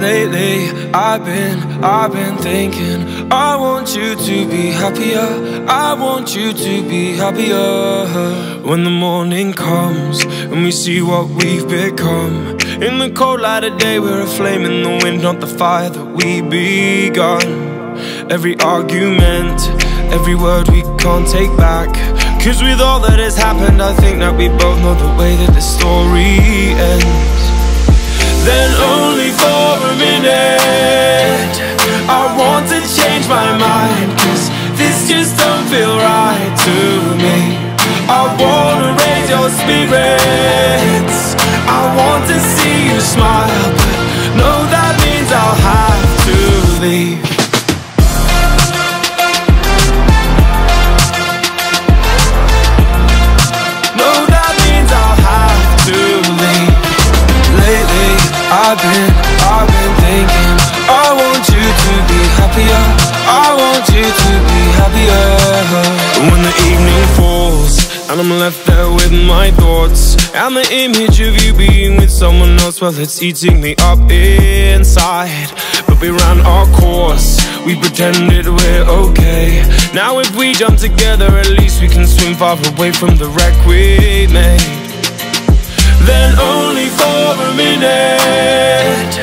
Lately, I've been thinking, I want you to be happier, I want you to be happier. When the morning comes, and we see what we've become, in the cold light of day, we're a flame in the wind, not the fire that we begun. Every argument, every word we can't take back, 'cause with all that has happened, I think that we both know the way that the story ends. Then only for a minute, I want to change my mind, 'cause this just don't feel right to me. I wanna raise your spirits, I want to see you smile, but no, that means I'll have to leave. No, that means I'll have to leave. Lately, I've been thinking, I want you to be happier, I want you to be happier. When the evening falls, and I'm left there with my thoughts, and the image of you being with someone else, well, it's eating me up inside. But we ran our course, we pretended we're okay. Now if we jump together, at least we can swim far away from the wreck we made. Then only for a minute,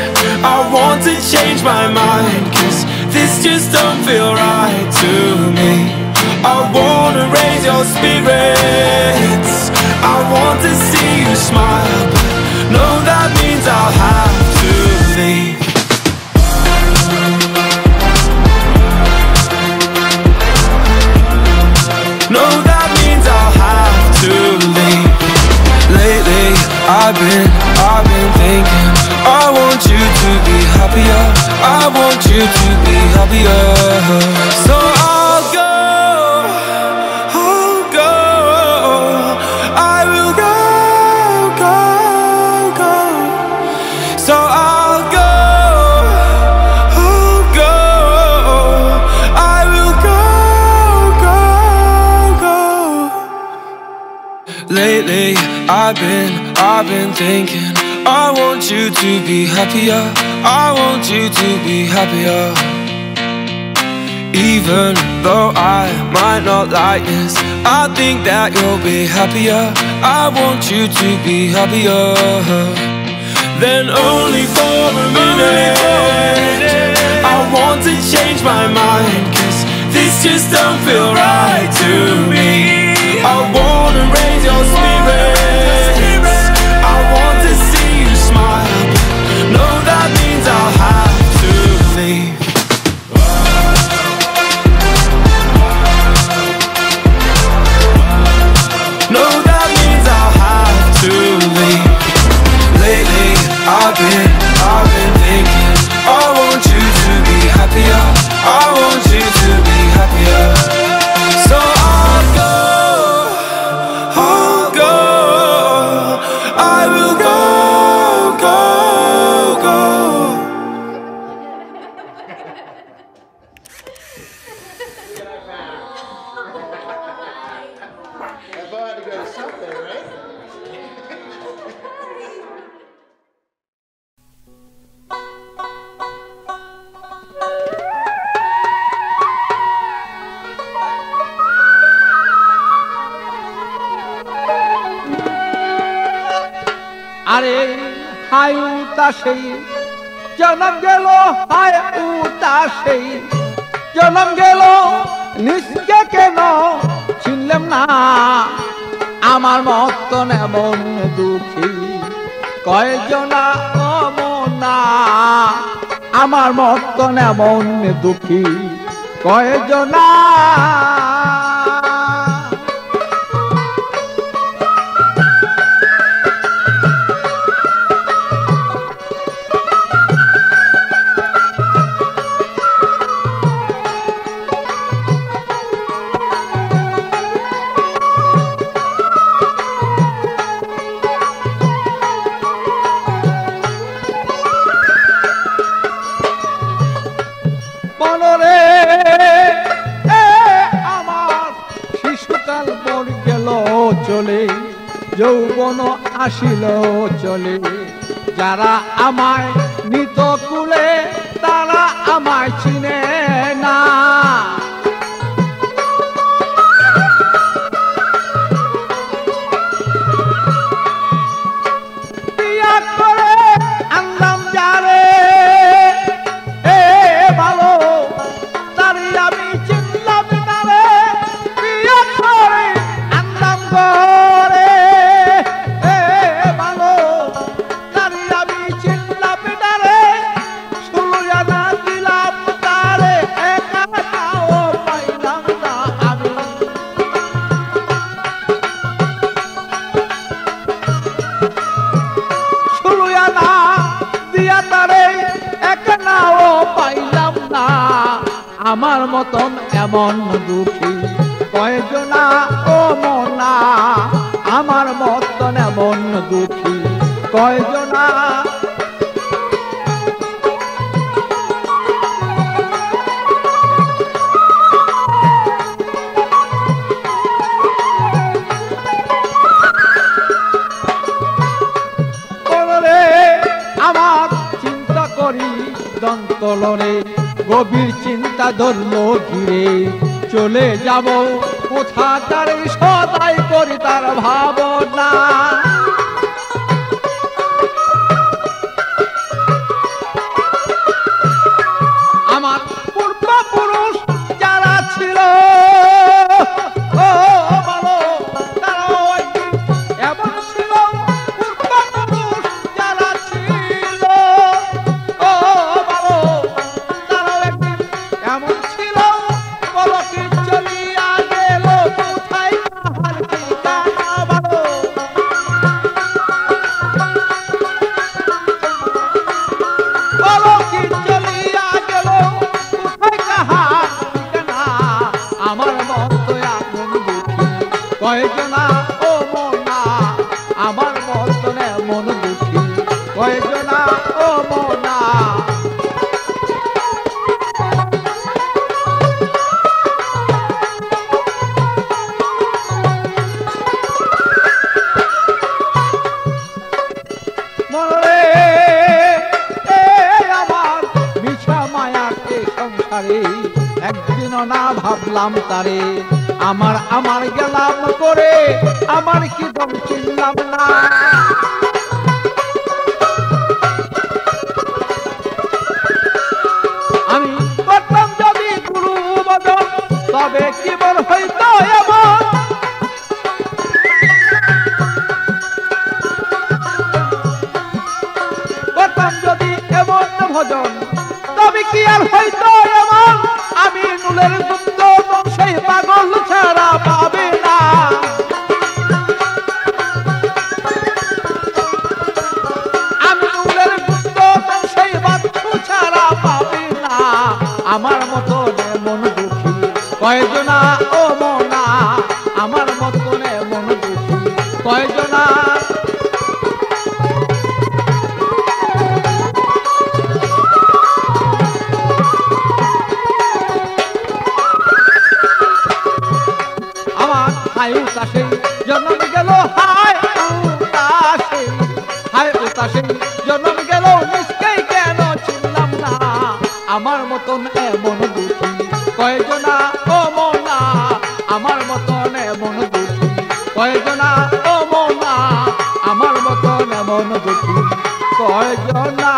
I want to change my mind, 'cause this just don't feel right to me. I wanna raise your spirits, I want to see you smile, but no, that means I'll have to leave. No, that means I'll have to leave. Lately, I've been thinking, I want you to be happier, I want you to be happier. So I'll go, I will go. So I'll go, I will go. Lately, I've been thinking, I want you to be happier, I want you to be happier. Even though I might not like this, I think that you'll be happier, I want you to be happier. Then only for a minute, I want to change my mind, 'cause this just don't feel right to me. I wanna raise your spirits, I want to see you smile, no, that means I'll have to leave. No, that means I'll have to leave. Lately, I've been thinking, I want you to be happier, I want you to be happier. So I'll go, I will go. That had to go to something, right? আরে high উতাসেই জনম গেল, high উতাসেই জনম গেল, নিজকে কেন চিনলাম না। আমার মতন এমন দুঃখী কয়জনা অমনা, আমার মতন এমন দুঃখী কয়জনা। মনরে আমার শিশুকাল পর গেল চলে, যৌবন আসিল চলে, যারা আমায় নিত কুলে তারা আমায় চিনে না। বিয়া করে আনলাম যারে এ ভালো তারি আমি চিনলাম না রে। বিয়া করে আনলাম ঘরে এ ভালো তারি আমি চিনলাম না রে। শুনুয়া না দিলাম তারে একা নাও পাইলাম না আমি। শুনুয়া না দিয়া তারে একা নাও পাইলাম না। আমার মতন এমন দুঃখী কয়জনা ও মনা। আমার মতন এমন দুঃখী কয়জনা। বলরে আমার চিন্তা করি দন্তলরে গভীর চিন্তা ধরলো ঘিরে। চলে যাব কোথা তার সদাই করি তার ভাবনা। আমার পূর্বপুরুষ যারা ছিল ও বলো তারা একদিন এমন ছিল। পূর্বপুরুষ যারা ছিল ও বলো তারা একদিন এমন ছিল। বলো কি চলিয়া গেল কোথায় তাহার ঠিকানা বলো। বলো কি চলিয়া গেল কোথায় কাহার ঠিকানা। আমার মতো এমন দুঃখী কয়জনা ও মনা। আমার মতো এমন দুঃখী কয়জনা ও মনা। মরে এ আমার মিছা মায়াকে সংসারে একদিনও না ভাবলাম তারে। আমার গেলাম করে আমার কি দম চিনলাম না। আমি করতাম যদি গুরু বদন তবে কেবল হইতো এমন। করতাম যদি এমন ভজন তবে কি আর হইতো এমন। আমি নুলের দুগ্ধ সেই পাগল ছাড়া পাবে না। আমি নুলের দুগ্ধ সেই বাচ্চু ছাড়া পাবে না। আমার মতো এমন দুঃখী কয়জনা ও মনা। আমার মতো এমন দুঃখী কয়জনা। আমার হাই উতাসে জন্ম গেল হায় উতাসে। হায় উতাসে জন্ম গেল নিশ্চয় কেন চিনলাম না। আমার মতন এমন দুঃখী কয়জনা ও মনা। আমার মতন এমন দুঃখী কয়জনা ও মনা। আমার মতন এমন দুঃখী কয়জনা।